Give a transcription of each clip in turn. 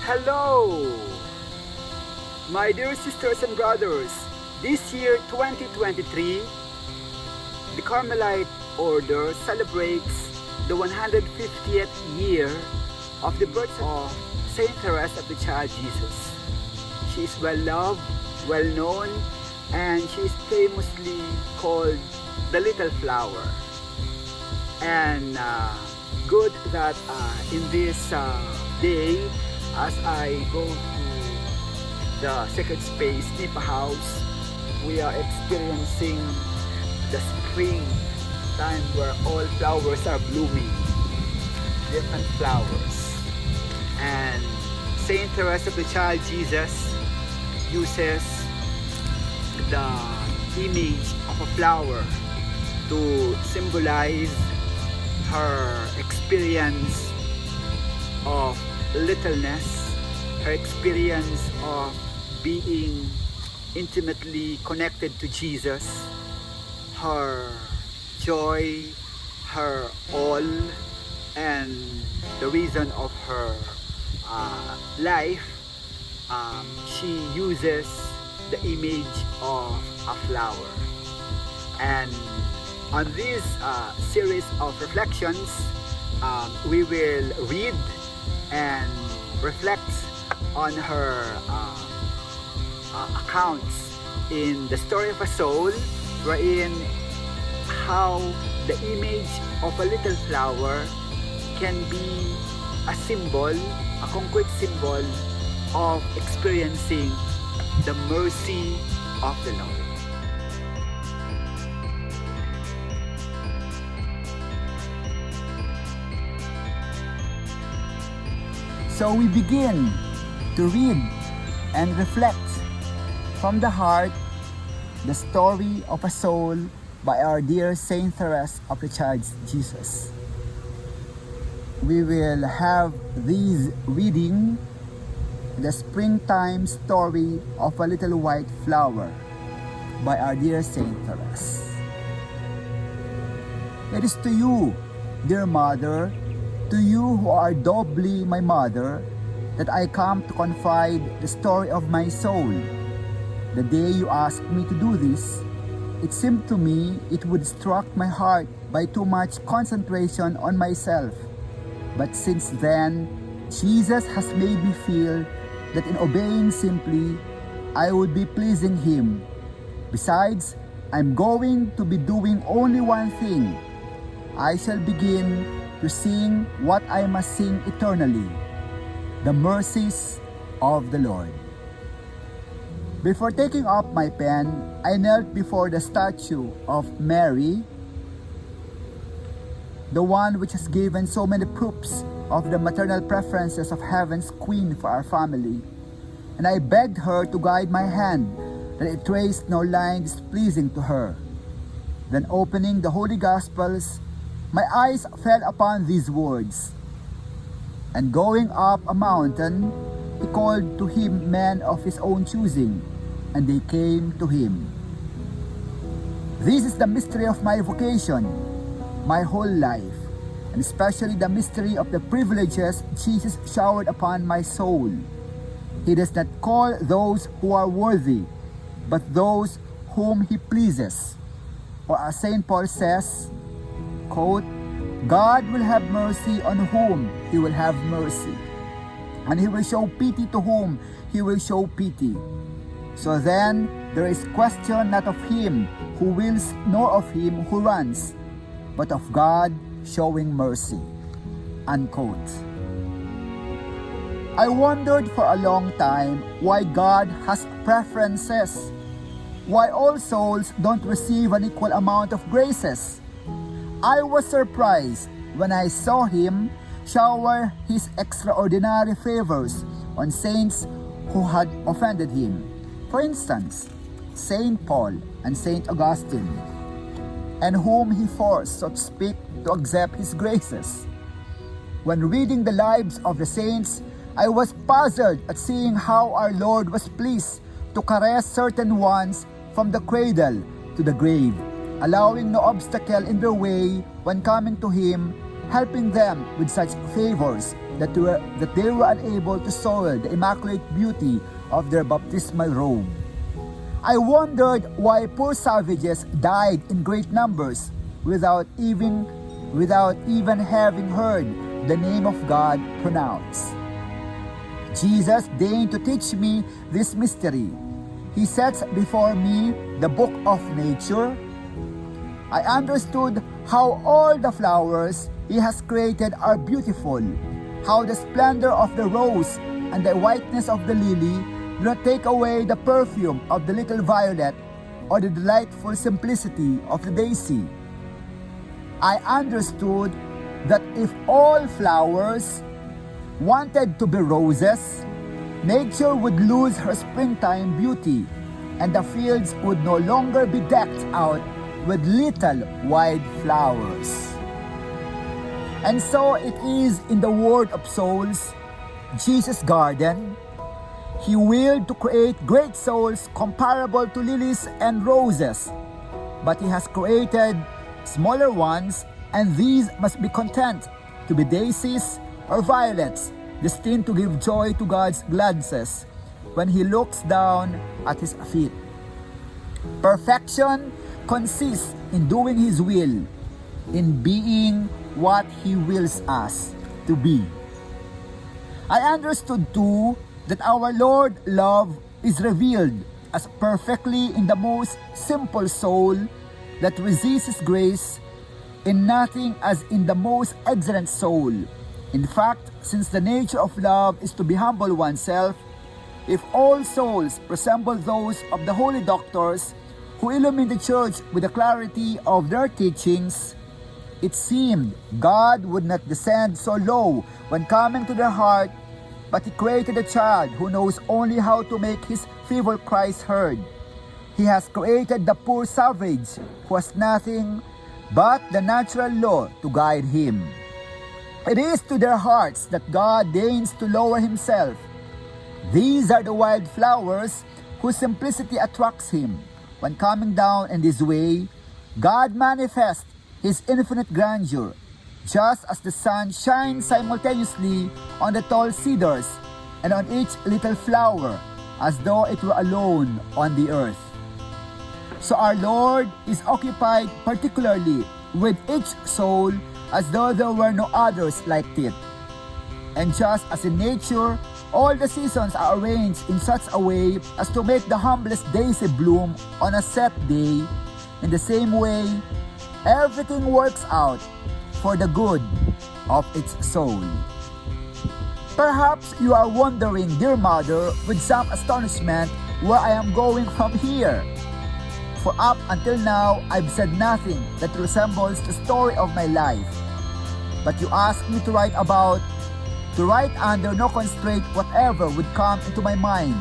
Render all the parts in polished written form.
Hello, my dear sisters and brothers. This year, 2023, the Carmelite Order celebrates the 150th year of the birth of Saint Therese of the Child Jesus. She is well loved, well known, and she is famously called the Little Flower. And good that in this day, as I go to the Sacred Space Nipa House, we are experiencing the spring time where all flowers are blooming, different flowers. And Saint Therese of the Child Jesus uses the image of a flower to symbolize her experience of littleness, her experience of being intimately connected to Jesus, her joy, her all, and the reason of her life. She uses the image of a flower. And on this series of reflections, we will read and reflect on her accounts in the story of a soul, wherein how the image of a little flower can be a symbol, a concrete symbol of experiencing the mercy of the Lord. So we begin to read and reflect from the heart the story of a soul by our dear Saint Therese of the Child Jesus. We will have these reading the springtime story of a little white flower by our dear Saint Therese. It is to you, dear mother, to you who are doubly my mother, that I come to confide the story of my soul. The day you asked me to do this, it seemed to me it would struck my heart by too much concentration on myself. But since then, Jesus has made me feel that in obeying simply, I would be pleasing Him. Besides, I'm going to be doing only one thing. I shall begin to sing what I must sing eternally, the mercies of the Lord. Before taking up my pen, I knelt before the statue of Mary, the one which has given so many proofs of the maternal preferences of Heaven's Queen for our family, and I begged her to guide my hand, that it traced no line displeasing to her. Then opening the Holy Gospels, my eyes fell upon these words. And going up a mountain, he called to him men of his own choosing, and they came to him. This is the mystery of my vocation, my whole life, and especially the mystery of the privileges Jesus showered upon my soul. He does not call those who are worthy, but those whom he pleases. Or as St. Paul says, quote, God will have mercy on whom he will have mercy, and he will show pity to whom he will show pity. So then, there is question not of him who wills, nor of him who runs, but of God showing mercy. Unquote. I wondered for a long time why God has preferences, why all souls don't receive an equal amount of graces. I was surprised when I saw him shower his extraordinary favors on saints who had offended him. For instance, Saint Paul and Saint Augustine, and whom he forced, so to speak, to accept his graces. When reading the lives of the saints, I was puzzled at seeing how our Lord was pleased to caress certain ones from the cradle to the grave, allowing no obstacle in their way when coming to Him, helping them with such favors that they were unable to soil the immaculate beauty of their baptismal robe. I wondered why poor savages died in great numbers without even having heard the name of God pronounced. Jesus deigned to teach me this mystery. He sets before me the book of nature. I understood how all the flowers He has created are beautiful, how the splendor of the rose and the whiteness of the lily do not take away the perfume of the little violet or the delightful simplicity of the daisy. I understood that if all flowers wanted to be roses, nature would lose her springtime beauty, and the fields would no longer be decked out with little white flowers. And so it is in the world of souls, Jesus' garden. He willed to create great souls comparable to lilies and roses, but He has created smaller ones, and these must be content to be daisies or violets, destined to give joy to God's glances when He looks down at His feet. Perfection consists in doing His will, in being what He wills us to be. I understood too that our Lord love is revealed as perfectly in the most simple soul that resists His grace, in nothing as in the most excellent soul. In fact, since the nature of love is to be humble oneself, if all souls resemble those of the holy doctors who illumine the church with the clarity of their teachings, it seemed God would not descend so low when coming to their heart, but He created a child who knows only how to make his feeble cries heard. He has created the poor savage who has nothing but the natural law to guide him. It is to their hearts that God deigns to lower Himself. These are the wild flowers whose simplicity attracts Him. When coming down in this way, God manifests His infinite grandeur, just as the sun shines simultaneously on the tall cedars and on each little flower, as though it were alone on the earth. So our Lord is occupied particularly with each soul, as though there were no others like it. And just as in nature, all the seasons are arranged in such a way as to make the humblest daisy bloom on a set day, in the same way, everything works out for the good of its soul. Perhaps you are wondering, dear mother, with some astonishment, where I am going from here. For up until now, I've said nothing that resembles the story of my life. But you asked me to write under no constraint whatever would come into my mind.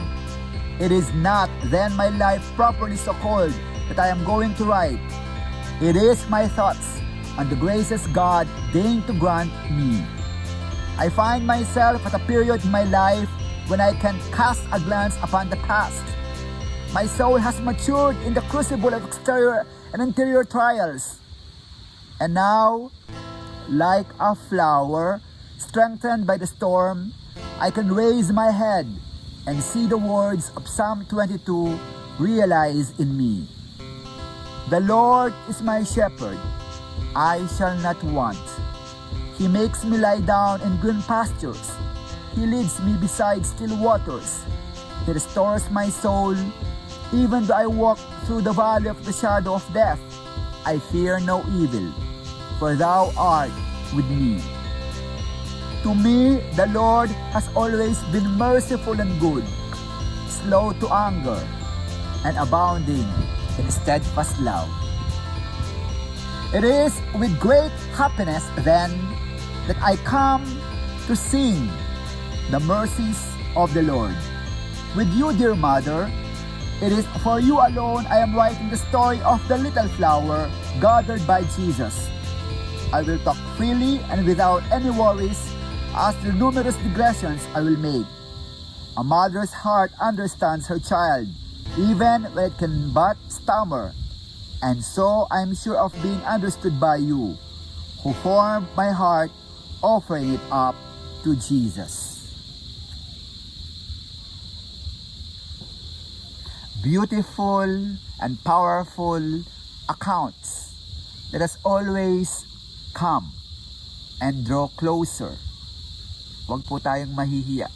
It is not then my life properly so called that I am going to write. It is my thoughts on the graces God deigned to grant me. I find myself at a period in my life when I can cast a glance upon the past. My soul has matured in the crucible of exterior and interior trials. And now, like a flower strengthened by the storm, I can raise my head and see the words of Psalm 22 realized in me. The Lord is my shepherd, I shall not want. He makes me lie down in green pastures. He leads me beside still waters. He restores my soul. Even though I walk through the valley of the shadow of death, I fear no evil, for Thou art with me. To me, the Lord has always been merciful and good, slow to anger, and abounding in steadfast love. It is with great happiness, then, that I come to sing the mercies of the Lord. With you, dear mother, it is for you alone I am writing the story of the little flower gathered by Jesus. I will talk freely and without any worries as to the numerous digressions I will make. A mother's heart understands her child, even when it can but stammer. And so I am sure of being understood by you, who formed my heart, offering it up to Jesus. Beautiful and powerful accounts. Let us always come and draw closer. Huwag po tayong mahihiya.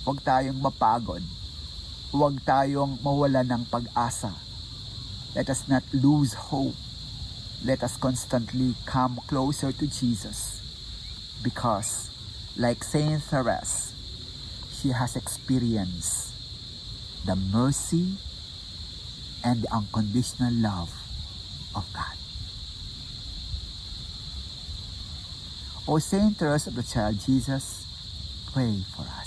Huwag tayong mapagod. Huwag tayong mawala ng pag-asa. Let us not lose hope. Let us constantly come closer to Jesus. Because, like Saint Therese, she has experienced the mercy and the unconditional love of God. O Saint Therese of the Child Jesus, pray for us.